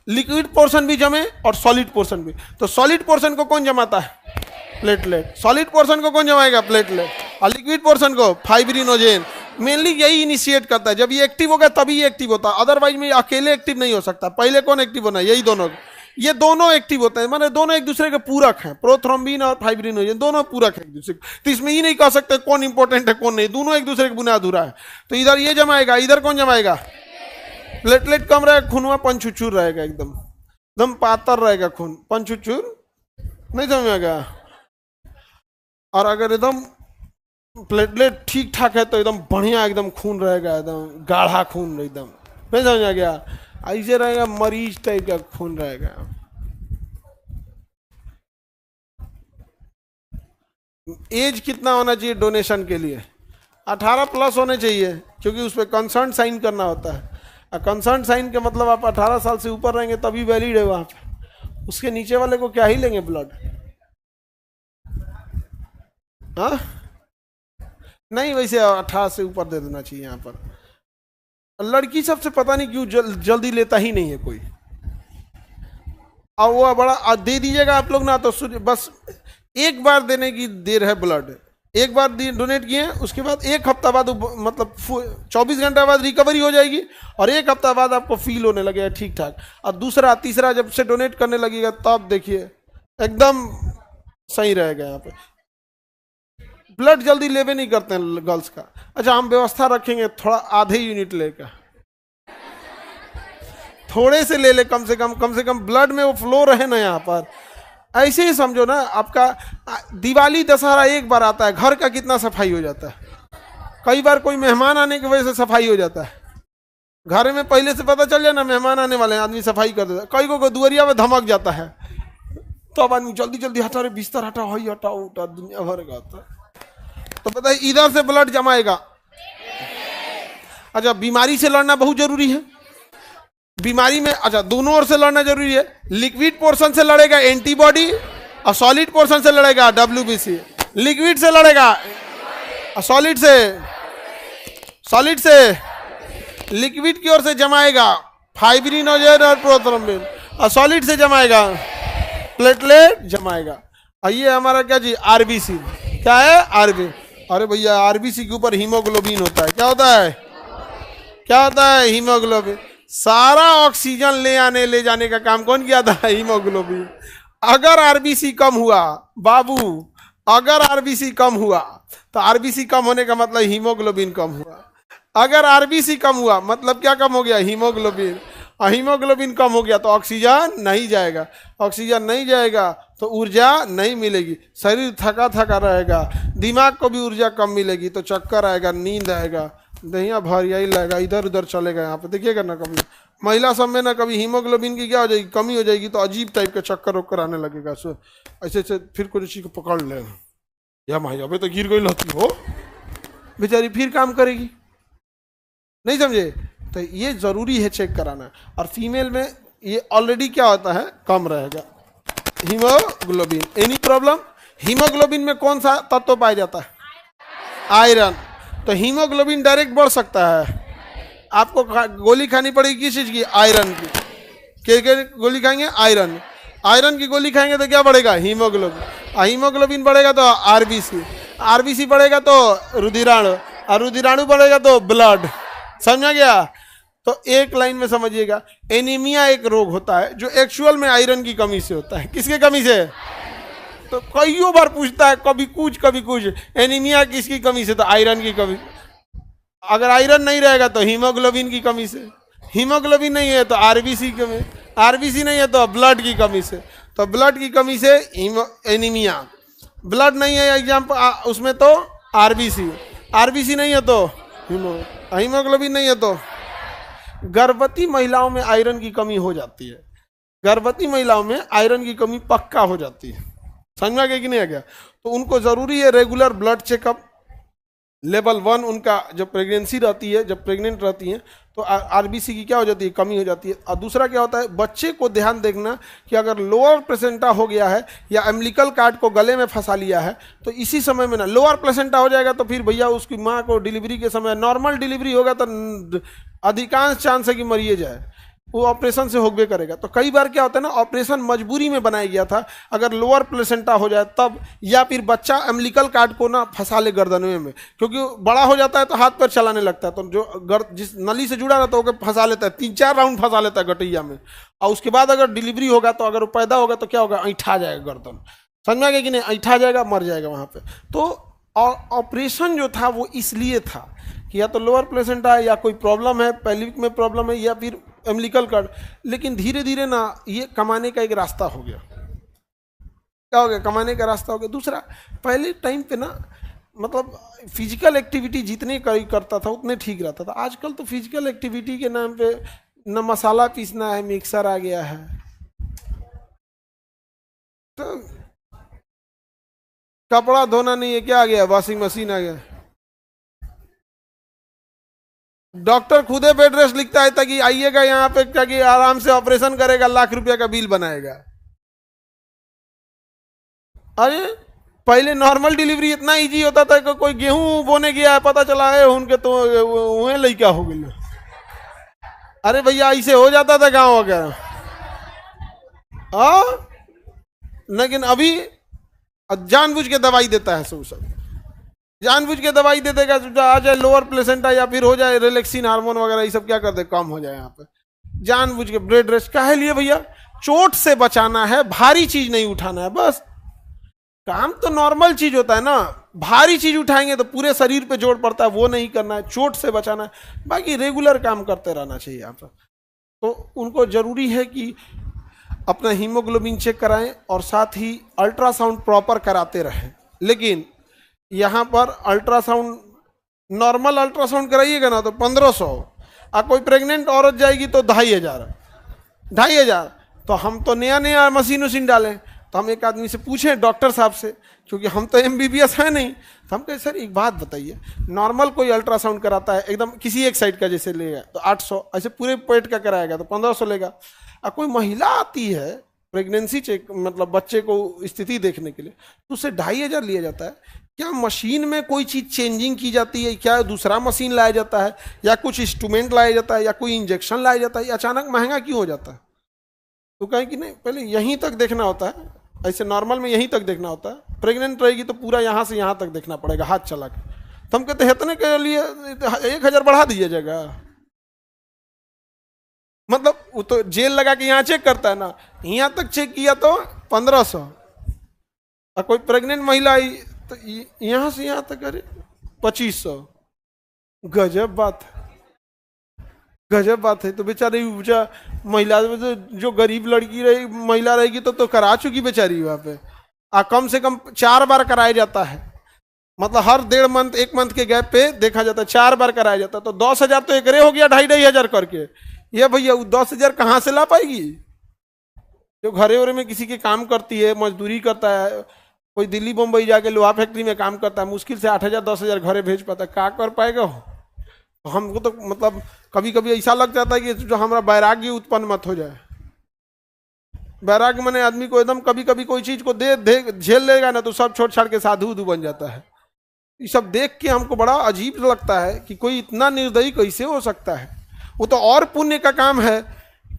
लिक्विड पोर्शन भी जमे और सॉलिड पोर्शन भी। तो सॉलिड पोर्शन को कौन जमाता है? प्लेटलेट। सॉलिड पोर्शन को कौन जमाएगा? प्लेटलेट। और लिक्विड पोर्शन को फाइब्रिनोजेन। मेनली यही इनिशिएट करता है। जब ये एक्टिव होगा तभी ये एक्टिव होता है, अदरवाइज में अकेले एक्टिव नहीं हो सकता। पहले कौन एक्टिव होना है? यही दोनों। ये दोनों एक्टिव होते हैं, माने दोनों एक दूसरे के पूरक हैं। प्रोथ्रोम्बिन और फाइब्रिनोजेन दोनों पूरक हैं एक दूसरे। तो इसमें ही नहीं कह सकते कौन इंपॉर्टेंट है कौन नहीं, दोनों एक दूसरे के बुनियाद अधूरा है। तो इधर ये जमाएगा, इधर कौन जमाएगा? प्लेटलेट कम रहेगा, खून पंचुचूर रहेगा, एकदम एकदम पातर रहेगा खून, पंचुचूर, नहीं समझ में आ गया। और अगर एकदम प्लेटलेट ठीक ठाक है तो एकदम बढ़िया, एकदम खून रहेगा, एकदम गाढ़ा खून, एकदम, नहीं समझ में आ गया। ऐसे रहेगा मरीज टाइप का खून रहेगा। एज कितना होना चाहिए डोनेशन के लिए? 18 प्लस होने चाहिए, क्योंकि उस पर कंसर्न साइन करना होता है। और कंसर्न साइन के मतलब आप 18 साल से ऊपर रहेंगे तभी वैलिड है वहाँ पे। उसके नीचे वाले को क्या ही लेंगे ब्लड? हाँ नहीं, वैसे 18 से ऊपर दे देना चाहिए यहाँ पर। लड़की सबसे पता नहीं क्यों जल्दी लेता ही नहीं है कोई। और वो बड़ा दे दीजिएगा आप लोग ना, तो बस एक बार देने की देर है ब्लड। एक बार डोनेट किए, उसके बाद एक हफ्ता बाद मतलब 24 घंटा बाद रिकवरी हो जाएगी, और एक हफ्ता बाद आपको फील होने लगेगा ठीक ठाक। और दूसरा तीसरा जब से डोनेट करने लगेगा तब देखिए एकदम सही रहेगा। यहाँ पे ब्लड जल्दी लेवे नहीं करते हैं गर्ल्स का। अच्छा, हम व्यवस्था रखेंगे थोड़ा आधे यूनिट लेकर, थोड़े से ले ले, कम से कम ब्लड में वो फ्लो रहे ना यहाँ पर। ऐसे ही समझो ना, आपका दिवाली दशहरा एक बार आता है, घर का कितना सफाई हो जाता है। कई बार कोई मेहमान आने की वजह से सफाई हो जाता है। घर में पहले से पता चल जाए ना मेहमान आने वाले हैं, आदमी सफाई कर देता है। कई को दुआरिया में धमक जाता है, तो अब आदमी जल्दी जल्दी हटा, रे बिस्तर हटा, हो हटाओ उठा, दुनिया भर का होता है। तो पता है इधर से ब्लड जमाएगा। अच्छा, बीमारी से लड़ना बहुत जरूरी है। बीमारी में अच्छा दोनों ओर से लड़ना जरूरी है। लिक्विड पोर्शन से लड़ेगा एंटीबॉडी, और सॉलिड पोर्शन से लड़ेगा WBC। लिक्विड से लड़ेगा, और सॉलिड से लिक्विड की ओर से जमाएगा फाइब्रिनोजेन और प्रोथ्रोम्बिन, और सॉलिड से जमाएगा प्लेटलेट जमाएगा। और ये हमारा क्या जी, RBC। क्या है? RBC। अरे भैया, RBC के ऊपर हीमोग्लोबिन होता है। क्या होता है? क्या होता है? हीमोग्लोबिन। सारा ऑक्सीजन ले जाने का काम कौन किया था? हीमोग्लोबिन। अगर RBC कम हुआ बाबू, अगर RBC कम हुआ तो RBC कम होने का मतलब हीमोग्लोबिन कम हुआ। अगर RBC कम हुआ मतलब क्या कम हो गया? हीमोग्लोबिन। और हीमोग्लोबिन कम हो गया तो ऑक्सीजन नहीं जाएगा, ऑक्सीजन नहीं जाएगा तो ऊर्जा नहीं मिलेगी, शरीर थका थका रहेगा, दिमाग को भी ऊर्जा कम मिलेगी, तो चक्कर आएगा, नींद आएगा, दहिया भारियाई लगेगा, इधर उधर चलेगा। यहाँ पे देखिएगा ना, कभी महिला सब में ना कभी हीमोग्लोबिन की क्या हो जाएगी, कमी हो जाएगी, तो अजीब टाइप का चक्कर वक्कर आने लगेगा। सो ऐसे ऐसे फिर कोई चीज को पकड़ ले, या माई अबे तो गिर गई लती हो बेचारी, फिर काम करेगी, नहीं समझे? तो ये जरूरी है चेक कराना। और फीमेल में ये ऑलरेडी क्या होता है, कम रहेगा हीमोग्लोबिन। Any problem? हीमोग्लोबिन में कौन सा तत्व पाया जाता है? आयरन। तो हीमोग्लोबिन डायरेक्ट बढ़ सकता है। आपको गोली खानी पड़ेगी किस चीज की? आयरन की। क्या गोली खाएंगे? आयरन। आयरन की गोली खाएंगे तो क्या बढ़ेगा? हीमोग्लोबिन। हीमोग्लोबिन बढ़ेगा तो RBC बढ़ेगा तो रुधिराणु, और रुधिराणु बढ़ेगा तो ब्लड। समझा गया? तो एक लाइन में समझिएगा, एनीमिया एक रोग होता है जो एक्चुअल में आयरन की कमी से होता है। किसके कमी से? तो कईयों बार पूछता है, कभी कुछ एनीमिया किसकी कमी से? तो आयरन की कमी। अगर आयरन नहीं रहेगा तो हीमोग्लोबिन की कमी से, हीमोग्लोबिन नहीं है तो RBC की कमी, RBC नहीं है तो ब्लड की कमी से, तो ब्लड की कमी से एनीमिया। ब्लड नहीं है एग्जाम्पल उसमें तो RBC नहीं है तो हीमोग्लोबिन नहीं है तो। गर्भवती महिलाओं में आयरन की कमी हो जाती है, गर्भवती महिलाओं में आयरन की कमी पक्का हो जाती है। समझ में आ गया कि नहीं आ गया? तो उनको जरूरी है रेगुलर ब्लड चेकअप। लेवल 1 उनका जब प्रेगनेंसी रहती है, जब प्रेग्नेंट रहती हैं तो RBC की क्या हो जाती है? कमी हो जाती है। और दूसरा क्या होता है, बच्चे को ध्यान देखना कि अगर लोअर प्लेसेंटा हो गया है या अम्बिलिकल कार्ड को गले में फंसा लिया है तो इसी समय में ना, लोअर प्लेसेंटा हो जाएगा तो फिर भैया उसकी माँ को डिलीवरी के समय, नॉर्मल डिलीवरी होगा तो अधिकांश चांस है कि मरिए जाए, वो ऑपरेशन से होबे करेगा। तो कई बार क्या होता है ना, ऑपरेशन मजबूरी में बनाया गया था, अगर लोअर प्लेसेंटा हो जाए तब, या फिर बच्चा अम्बिलिकल कार्ड को ना फंसा ले गर्दन में, क्योंकि बड़ा हो जाता है तो हाथ पैर चलाने लगता है, तो जो जिस नली से जुड़ा रहता है वो फंसा लेता है, 3-4 राउंड फंसा लेता है गटैया में। और उसके बाद अगर डिलीवरी होगा तो अगर वो पैदा होगा तो क्या होगा? ऐंठा जाएगा गर्दन। समझ में आ गया कि नहीं? ऐंठा जाएगा, मर जाएगा वहाँ पे। तो और ऑपरेशन जो था वो इसलिए था कि या तो लोअर प्लेसेंटा है, या कोई प्रॉब्लम है, पेल्विक में प्रॉब्लम है, या फिर एम्बिलिकल कार्ड। लेकिन धीरे धीरे ना ये कमाने का एक रास्ता हो गया। क्या हो गया? कमाने का रास्ता हो गया। दूसरा, पहले टाइम पे ना मतलब फिजिकल एक्टिविटी जितने करता था उतने ठीक रहता था। आजकल तो फिजिकल एक्टिविटी के नाम पे न मसाला पीसना है, मिक्सर आ गया है, तो कपड़ा धोना नहीं है, क्या आ गया? वॉशिंग मशीन आ गया। डॉक्टर खुदे बेड रेस्ट लिखता है ताकि आइएगा यहाँ पे, ताकि आराम से ऑपरेशन करेगा, लाख रुपया का बिल बनाएगा। अरे पहले नॉर्मल डिलीवरी इतना इजी होता था कि कोई गेहूं बोने गया है, पता चला है उनके तो वह लड़का हो गई। अरे भैया ऐसे हो जाता था गांव वगैरह। हाँ, लेकिन अभी जानबूझ के दवाई देता है सब जानबूझ के दवाई दे देगा, आ जाए लोअर प्लेसेंटा या फिर हो जाए रिलैक्सिन हार्मोन वगैरह, ये सब क्या करते कम हो जाए यहाँ पे। जानबूझ के ब्रेड रेस्ट काहे लिए भैया? चोट से बचाना है, भारी चीज नहीं उठाना है बस। काम तो नॉर्मल चीज होता है ना, भारी चीज उठाएंगे तो पूरे शरीर पे जोर पड़ता है, वो नहीं करना है, चोट से बचाना है। बाकी रेगुलर काम करते रहना चाहिए यहाँ पर। तो उनको जरूरी है कि अपना हीमोग्लोबिन चेक कराएं और साथ ही अल्ट्रासाउंड प्रॉपर कराते रहें। लेकिन यहाँ पर अल्ट्रासाउंड, नॉर्मल अल्ट्रासाउंड कराइएगा ना तो 1500, और कोई प्रेग्नेंट औरत जाएगी तो 2500। तो हम तो नया नया मशीन उशीन डालें, तो हम एक आदमी से पूछें, डॉक्टर साहब से, क्योंकि हम तो एमबीबीएस है नहीं। तो हम कहे सर एक बात बताइए, नॉर्मल कोई अल्ट्रासाउंड कराता है एकदम किसी एक साइड का जैसे लेगा तो 800, ऐसे पूरे पेट का कराएगा तो 1500 लेगा। और कोई महिला आती है प्रेगनेंसी चेक, मतलब बच्चे को स्थिति देखने के लिए, तो उसे 2500 लिया जाता है। क्या मशीन में कोई चीज़ चेंजिंग की जाती है? क्या दूसरा मशीन लाया जाता है, या कुछ इंस्ट्रूमेंट लाया जाता है, या कोई इंजेक्शन लाया जाता है? अचानक महंगा क्यों हो जाता है? तो कहें कि नहीं, पहले यहीं तक देखना होता है, ऐसे नॉर्मल में यहीं तक देखना होता है। प्रेग्नेंट रहेगी तो पूरा यहाँ से यहाँ तक देखना पड़ेगा हाथ चला के। तो हम कहते हैं इतने के लिए 1000 बढ़ा दिया जाएगा? मतलब वो तो जेल लगा के यहाँ चेक करता है ना, यहाँ तक चेक किया तो 1500, और कोई प्रेग्नेंट महिला आई तो यहाँ से यहाँ तक अरे 2500। गजब बात है, गजब बात है। तो बेचारी महिला जो गरीब लड़की रही, महिला रहेगी तो करा चुकी बेचारी वहां पे। कम से कम 4 बार कराया जाता है, मतलब हर 1.5 मंथ 1 मंथ के गैप पे देखा जाता है, 4 बार कराया जाता है। तो 10,000 तो एकरे हो गया, 2,500 करके। ये भैया 10,000 कहाँ से ला पाएगी? जो घरे वरे में किसी के काम करती है, मजदूरी करता है, कोई दिल्ली बम्बई जाके लोहा फैक्ट्री में काम करता है, मुश्किल से 8,000 10,000 घरे भेज पाता है, क्या कर पाएगा? हमको तो मतलब कभी कभी ऐसा लग जाता है कि जो हमारा वैराग्य उत्पन्न मत हो जाए। वैराग्य माने आदमी को एकदम कभी कभी कोई चीज को दे झेल लेगा ना तो सब छोड़ छाड़ के साधु उधु बन जाता है। ये सब देख के हमको बड़ा अजीब लगता है कि कोई इतना निर्दयी कैसे हो सकता है। वो तो और पुण्य का काम है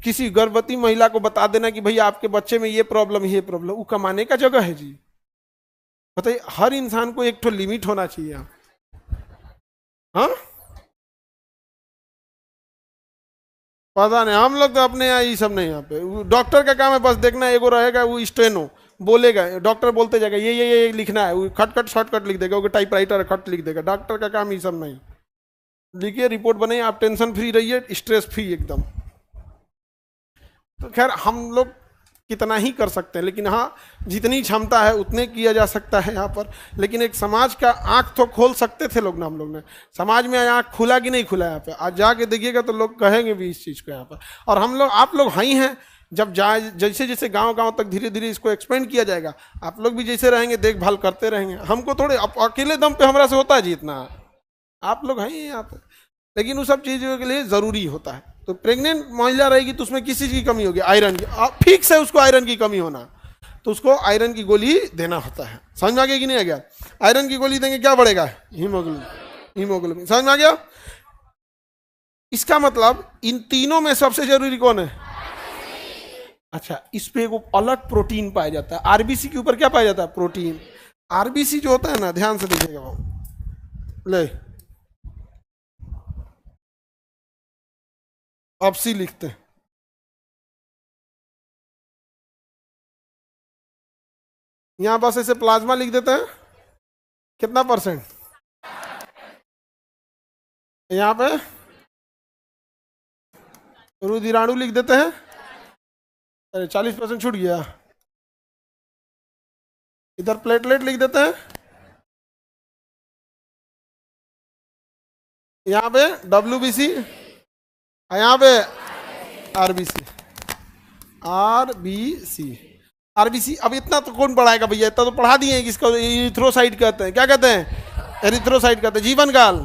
किसी गर्भवती महिला को बता देना कि भैया आपके बच्चे में ये प्रॉब्लम, वो कमाने का जगह है जी। बताइए, हर इंसान को एक तो लिमिट होना चाहिए। हाँ, पता नहीं, हम लोग तो अपने यहाँ ये सब नहीं। यहाँ पे डॉक्टर का काम है बस देखना, एगो रहेगा वो स्टेनो बोलेगा, डॉक्टर बोलते जाएगा ये लिखना है, वो खट खट शॉर्टकट लिख देगा, वो टाइप राइटर खट लिख देगा। डॉक्टर का काम ये सब नहीं। लिखिए, रिपोर्ट बनाइए, आप टेंशन फ्री रहिए, स्ट्रेस फ्री एकदम। तो खैर हम लोग कितना ही कर सकते हैं, लेकिन हाँ जितनी क्षमता है उतने किया जा सकता है यहाँ पर। लेकिन एक समाज का आंख तो खोल सकते थे लोग ना, हम लोग ने। समाज में आंख खुला कि नहीं खुला यहाँ पे? आज जाके देखिएगा तो लोग कहेंगे भी इस चीज़ को यहाँ पर। और हम लोग, आप लोग ही हैं, जब जाए जैसे जैसे गांव गांव तक धीरे धीरे इसको एक्सपेंड किया जाएगा, आप लोग भी जैसे रहेंगे देखभाल करते रहेंगे। हमको थोड़े अकेले दम पे हमरा से होता है जी इतना, आप लोग हैं यहाँ पे। लेकिन उस सब चीज़ों के लिए ज़रूरी होता है। तो प्रेग्नेंट महिला रहेगी तो उसमें किसी चीज़ की कमी होगी, आयरन की, फिक्स है उसको आयरन की कमी होना, तो उसको आयरन की गोली देना होता है। समझ में आ गया कि नहीं आ गया? आयरन की गोली देंगे, क्या बढ़ेगा? हीमोग्लोबिन। समझ में आ गया? इसका मतलब इन तीनों में सबसे जरूरी कौन है? अच्छा, इस पे एक अलग प्रोटीन पाया जाता है। आरबीसी के ऊपर क्या पाया जाता है? प्रोटीन। आरबीसी जो होता है ना, ध्यान से देखिएगा, वो ले अब सी लिखते हैं, यहां बस ऐसे प्लाज्मा लिख देते हैं, कितना परसेंट? यहाँ पे रुधिराणु लिख देते हैं। अरे 40% छूट गया। इधर प्लेटलेट लिख देते हैं। यहाँ पे WBC, यहाँ पे RBC। RBC अब इतना तो कौन पढ़ाएगा भैया, इतना तो पढ़ा दिए हैं। किसको एरिथ्रोसाइट कहते हैं? क्या कहते हैं? एरिथ्रोसाइट कहते हैं। जीवन काल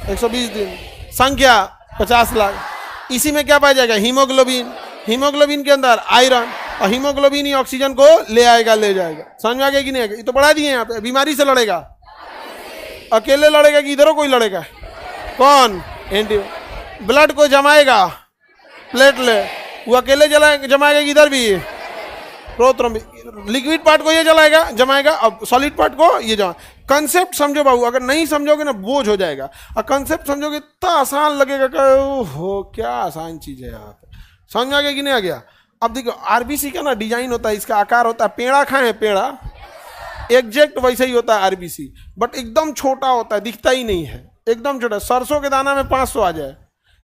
120 दिन, संख्या 50 लाख। इसी में क्या पाया जाएगा? हीमोग्लोबिन। हीमोग्लोबिन के अंदर आयरन, और हीमोग्लोबिन ही ऑक्सीजन को ले आएगा, ले जाएगा। समझ में आ गया कि नहीं आएगा? ये तो पढ़ा दिए यहाँ पे। बीमारी से लड़ेगा, अकेले लड़ेगा कि इधरों कोई लड़ेगा? कौन? एंटी। ब्लड को जमाएगा प्लेटलेट, वो अकेले जमाएगा कि इधर भी प्रोथ्रोम्बिन। लिक्विड पार्ट को ये जमाएगा, अब सॉलिड पार्ट को ये जमा। कंसेप्ट समझो बाबू, अगर नहीं समझोगे ना बोझ हो जाएगा। और कंसेप्ट समझोगे इतना आसान लगेगा कि ओहो क्या आसान चीज है। यहाँ पे समझ में आ गया कि नहीं आ गया? अब देखो RBC का ना डिजाइन होता है, इसका आकार होता है, पेड़ा खाए पेड़ा, एग्जैक्ट वैसे ही होता है RBC, बट एकदम छोटा होता है, दिखता ही नहीं है, एकदम छोटा। सरसों के दाना में 500 आ जाए,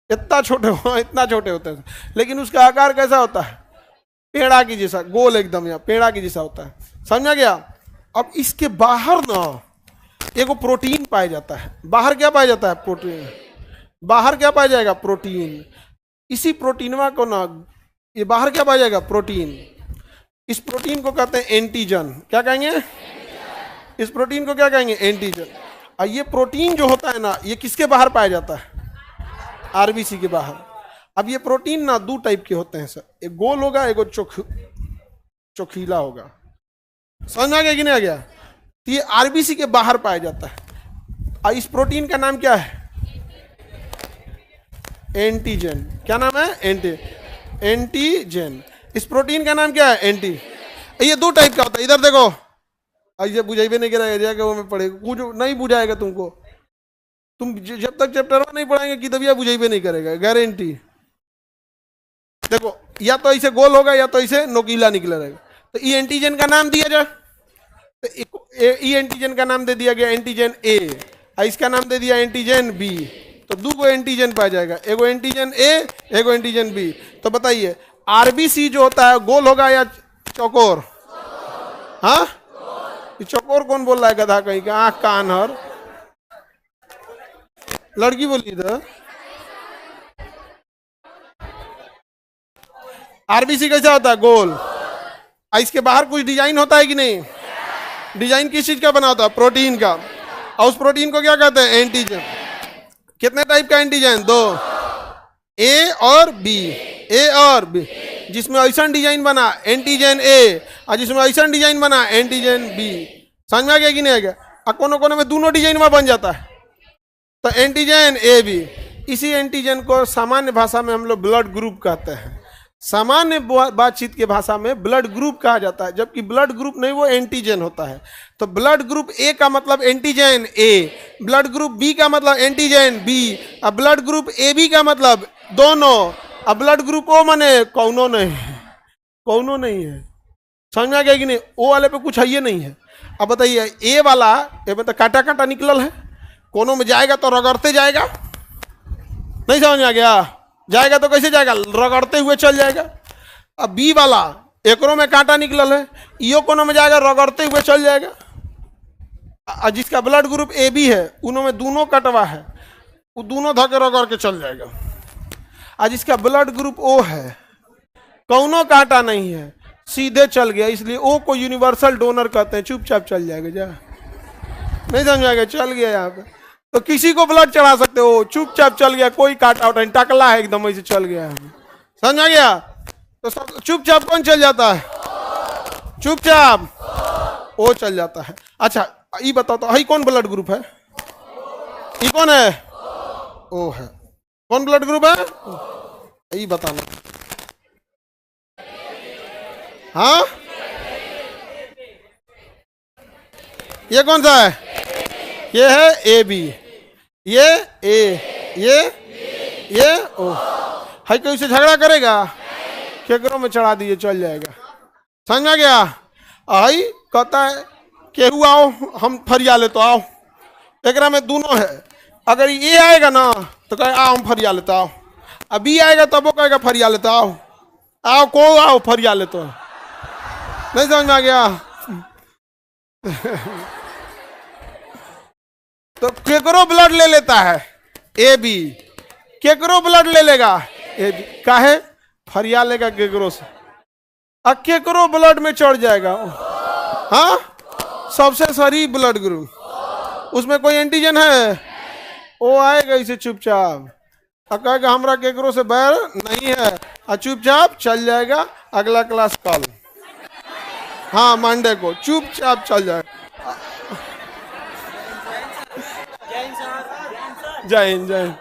इतना छोटे होते हैं। लेकिन उसका आकार कैसा होता है? पेड़ा की जैसा, गोल एकदम, या पेड़ा की जैसा होता है। समझा गया? अब इसके बाहर ना एगो प्रोटीन पाया जाता है। बाहर क्या पाया जाता है? प्रोटीन। बाहर क्या पाया जाएगा? प्रोटीन। इसी प्रोटीनवा को ना, ये बाहर क्या पाया जाएगा? प्रोटीन। इस प्रोटीन को कहते हैं एंटीजन। क्या कहेंगे? इस प्रोटीन को क्या कहेंगे? एंटीजन। और ये प्रोटीन जो होता है ना, ये किसके बाहर पाया जाता है? RBC के बाहर। अब ये प्रोटीन ना 2 टाइप के होते हैं सर, एक गोल होगा, एक चोखीला होगा। समझ में आ गया कि नहीं आ गया? तो ये RBC के बाहर पाया जाता है। और इस प्रोटीन का नाम क्या है? एंटीजन। क्या नाम है? एंटीजन। इस प्रोटीन का नाम क्या है? एंटी। ये 2 टाइप का होता है। इधर देखो, ये बुझाइबे नहीं करेगा, वो में पढ़ेगा, कुछ नहीं बुझाएगा तुमको। तुम जब तक चैप्टर नहीं पढ़ाएंगे कि तभी बुझाइबे नहीं करेगा, गारंटी। देखो, या तो ऐसे गोल होगा, या तो ऐसे नोकीला निकला रहेगा। तो ई एंटीजन का नाम दिया जाए, तो ई एंटीजन का नाम दे दिया गया एंटीजन A, और इसका नाम दे दिया एंटीजन B। तो 2 एंटीजन पाया जाएगा, एगो एंटीजन A, एगो एंटीजन B। तो बताइए RBC जो होता है गोल होगा या चौकोर? हाँ, चौकोर कौन बोल रहा है? गधा कहीं का, आँख कान हर लड़की बोली था। RBC कैसा होता है? गोल। इसके बाहर कुछ डिजाइन होता है कि नहीं? डिजाइन किस चीज का बना होता है? प्रोटीन का। और उस प्रोटीन को क्या कहते हैं? एंटीजन। कितने टाइप का एंटीजन? 2, A और B। A और B, जिसमें ऐसा डिजाइन बना एंटीजन A, और जिसमें ऐसा डिजाइन बना एंटीजन B। समझ में आ गया कि नहीं आ गया? और कोनों कोनों में दोनों डिजाइन में बन जाता है, तो एंटीजन AB। इसी एंटीजन को सामान्य भाषा में हम लोग ब्लड ग्रुप कहते हैं। सामान्य बातचीत के भाषा में ब्लड ग्रुप कहा जाता है, जबकि ब्लड ग्रुप नहीं, वो एंटीजन होता है। तो ब्लड ग्रुप A का मतलब antigen A, blood group B का मतलब एंटीजन B, और ब्लड ग्रुप AB का मतलब दोनों। अब ब्लड ग्रुप O माने कौनो नहीं है, कौनो नहीं है। समझ में आ गया कि नहीं? O वाले पे कुछ है, ये नहीं है। अब बताइए A वाला, ये मतलब कांटा कांटा निकलल है, कोनों में जाएगा तो रगड़ते जाएगा, नहीं समझ में आ गया? जाएगा तो कैसे जाएगा? रगड़ते हुए चल जाएगा। अब B वाला, एकरों में कांटा निकलल है, इो कोनों में जाएगा, रगड़ते हुए चल जाएगा। जिसका ब्लड ग्रुप AB है, उनों में दोनों कटवा है, वो दोनों धके रगड़ के चल जाएगा। आज जिसका ब्लड ग्रुप O है, कौनो कांटा नहीं है, सीधे चल गया, इसलिए O को यूनिवर्सल डोनर कहते हैं। चुपचाप चल जाएगा, जा नहीं समझ आएगा, चल गया यहाँ पे। तो किसी को ब्लड चढ़ा सकते हो, चुपचाप चल गया, कोई काटा उठा नहीं, टकला है एकदम, ऐसे चल गया है। समझ आ गया? तो सब चुपचाप कौन चल जाता है? चुपचाप O चल जाता है। अच्छा ये बताओ तो, हाई कौन ब्लड ग्रुप है? ये कौन है? O है। कौन ब्लड ग्रुप है? ये बताना। हाँ, ये कौन सा है? ये है AB, ये A, ये O। हाई कोई से झगड़ा करेगा? केकरों में चढ़ा दिए, चल जाएगा। समझ में आ गया? हाई कहता है केहू आओ, हम फरिया ले तो आओ। एकरा में दोनों है, अगर ये आएगा ना तो कहे आओ हम फरिया लेता आओ, अभी आएगा तब वो कहेगा फरिया लेता आओ, आओ को आओ फरिया ले तो। नहीं समझ में आ गया? तो केकरो ब्लड ले लेता है ए बी, केकरो ब्लड ले लेगा ए बी, काहे फरिया लेगा केकरो से, अब केकरो ब्लड में चढ़ जाएगा। हाँ, सबसे सही ब्लड ग्रुप, उसमें कोई एंटीजन है, वो आएगा इसे चुपचाप और कहेगा हमरा केकरो से बैर नहीं है, और चुपचाप चल जाएगा। अगला क्लास कल, हाँ मंडे को चुपचाप चल जाएगा। जय हिंद, जय हिंद।